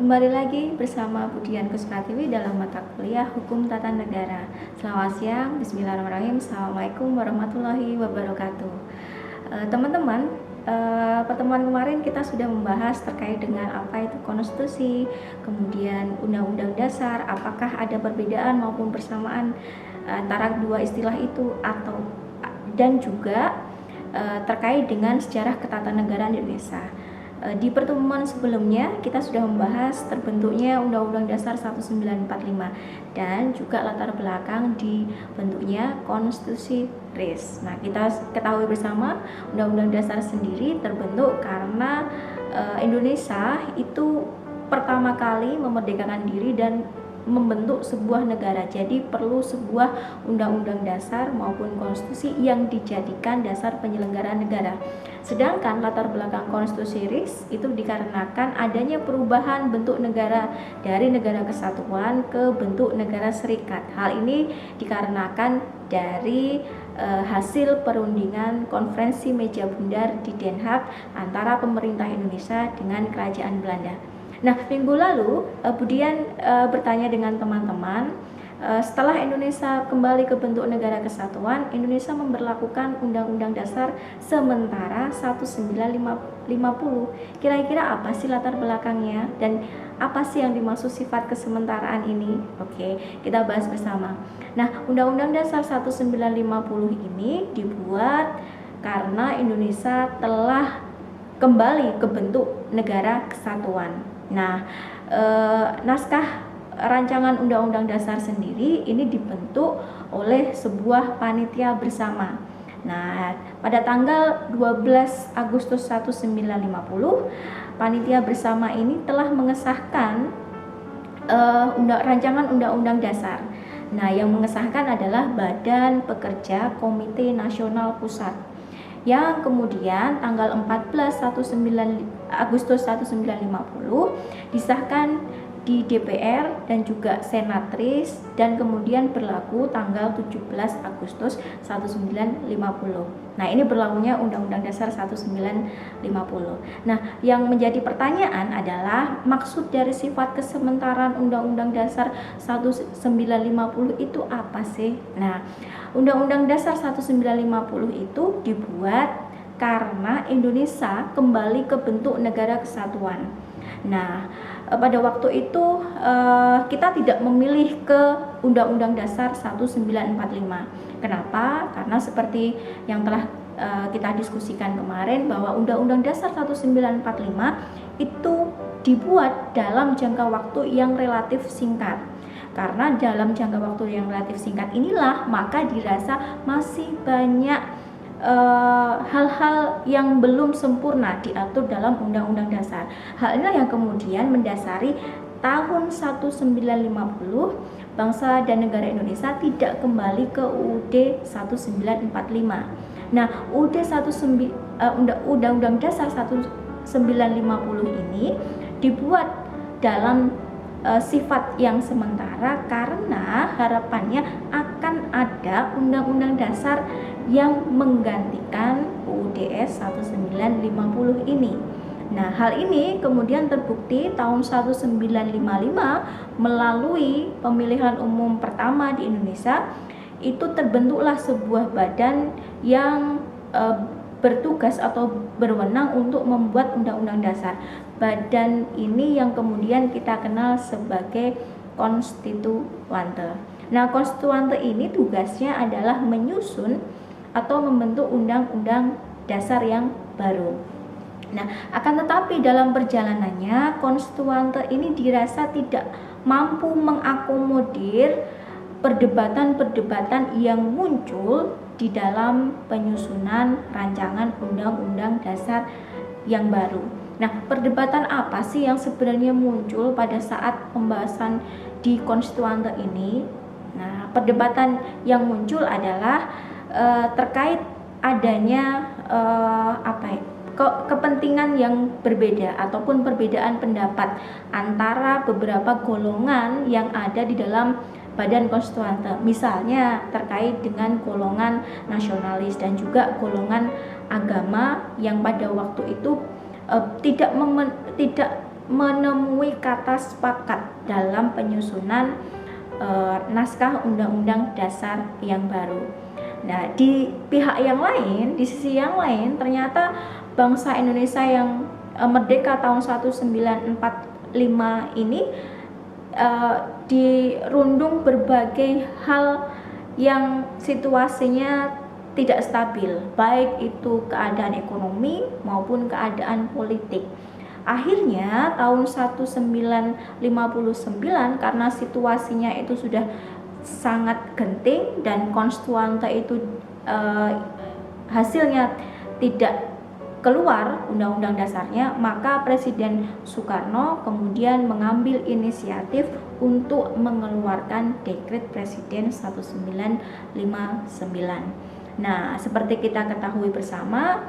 Kembali lagi bersama Budian Kuspratiwi dalam mata kuliah Hukum Tata Negara. Selamat siang, bismillahirrahmanirrahim. Assalamualaikum warahmatullahi wabarakatuh. Teman-teman, pertemuan kemarin kita sudah membahas terkait dengan apa itu konstitusi, kemudian undang-undang dasar, apakah ada perbedaan maupun persamaan antara dua istilah itu dan juga terkait dengan sejarah ketatanegaraan Indonesia. Di pertemuan sebelumnya kita sudah membahas terbentuknya Undang-Undang Dasar 1945 dan juga latar belakang dibentuknya Konstitusi RIS. Nah, kita ketahui bersama Undang-Undang Dasar sendiri terbentuk karena Indonesia itu pertama kali memerdekakan diri dan membentuk sebuah negara. Jadi perlu sebuah undang-undang dasar maupun konstitusi yang dijadikan dasar penyelenggaraan negara. Sedangkan latar belakang konstitusi RIS itu dikarenakan adanya perubahan bentuk negara dari negara kesatuan ke bentuk negara serikat. Hal ini dikarenakan dari hasil perundingan konferensi meja bundar di Den Haag antara pemerintah Indonesia dengan kerajaan Belanda. Nah, minggu lalu Budian bertanya dengan teman-teman, setelah Indonesia kembali ke bentuk negara kesatuan, Indonesia memberlakukan Undang-Undang Dasar sementara 1950. Kira-kira apa sih latar belakangnya dan apa sih yang dimaksud sifat kesementaraan ini? Oke, kita bahas bersama. Nah, Undang-Undang Dasar 1950 ini dibuat karena Indonesia telah kembali ke bentuk negara kesatuan. Nah, naskah rancangan Undang-Undang Dasar sendiri ini dibentuk oleh sebuah panitia bersama. Nah, pada tanggal 12 Agustus 1950, panitia bersama ini telah mengesahkan rancangan Undang-Undang Dasar. Nah, yang mengesahkan adalah Badan Pekerja Komite Nasional Pusat, yang kemudian tanggal 14 Agustus 1950 disahkan di DPR dan juga Senatris dan kemudian berlaku tanggal 17 Agustus 1950. Nah, ini berlakunya Undang-Undang Dasar 1950. Nah, yang menjadi pertanyaan adalah maksud dari sifat kesementaraan Undang-Undang Dasar 1950 itu apa sih? Nah, Undang-Undang Dasar 1950 itu dibuat karena Indonesia kembali ke bentuk negara kesatuan. Nah, pada waktu itu kita tidak memilih ke Undang-Undang Dasar 1945. Kenapa? Karena seperti yang telah kita diskusikan kemarin bahwa Undang-Undang Dasar 1945 itu dibuat dalam jangka waktu yang relatif singkat. Karena dalam jangka waktu yang relatif singkat inilah maka dirasa masih banyak hal-hal yang belum sempurna diatur dalam Undang-Undang Dasar. Hal inilah yang kemudian mendasari tahun 1950 bangsa dan negara Indonesia tidak kembali ke UUD 1945. Nah, Undang-Undang Dasar 1950 ini dibuat dalam sifat yang sementara karena harapannya akan ada Undang-Undang Dasar yang menggantikan UUDS 1950 ini. Nah, hal ini kemudian terbukti tahun 1955 melalui pemilihan umum pertama di Indonesia. Itu terbentuklah sebuah badan yang bertugas atau berwenang untuk membuat Undang-Undang Dasar. Badan ini yang kemudian kita kenal sebagai konstituante. Nah, konstituante ini tugasnya adalah menyusun atau membentuk undang-undang dasar yang baru. Nah, akan tetapi dalam perjalanannya konstituante ini dirasa tidak mampu mengakomodir perdebatan-perdebatan yang muncul di dalam penyusunan rancangan undang-undang dasar yang baru. Nah, perdebatan apa sih yang sebenarnya muncul pada saat pembahasan di konstituante ini? Nah, perdebatan yang muncul adalah terkait adanya kepentingan yang berbeda ataupun perbedaan pendapat antara beberapa golongan yang ada di dalam badan konstituante. Misalnya terkait dengan golongan nasionalis dan juga golongan agama yang pada waktu itu tidak menemui kata sepakat dalam penyusunan naskah Undang-Undang Dasar yang baru. Nah, di pihak yang lain, di sisi yang lain, ternyata bangsa Indonesia yang merdeka tahun 1945 ini dirundung berbagai hal yang situasinya tidak stabil, baik itu keadaan ekonomi maupun keadaan politik. Akhirnya tahun 1959, karena situasinya itu sudah sangat genting dan konstituante itu hasilnya tidak keluar undang-undang dasarnya, maka Presiden Soekarno kemudian mengambil inisiatif untuk mengeluarkan Dekret Presiden 1959. Nah, seperti kita ketahui bersama,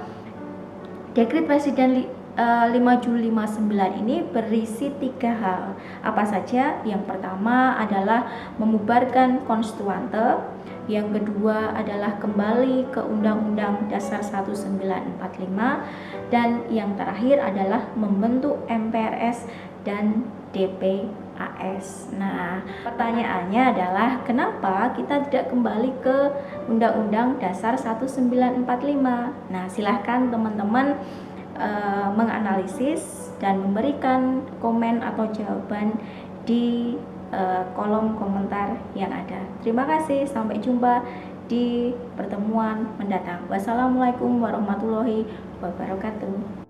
Dekret Presiden 5 Juli 59 ini berisi 3 hal. Apa saja? Yang pertama adalah membubarkan konstituante, yang kedua adalah kembali ke Undang-Undang Dasar 1945, dan yang terakhir adalah membentuk MPRS dan DPAS. Nah, pertanyaannya adalah kenapa kita tidak kembali ke Undang-Undang Dasar 1945? Nah, silahkan teman-teman menganalisis dan memberikan komen atau jawaban di kolom komentar yang ada. Terima kasih, sampai jumpa di pertemuan mendatang. Wassalamualaikum warahmatullahi wabarakatuh.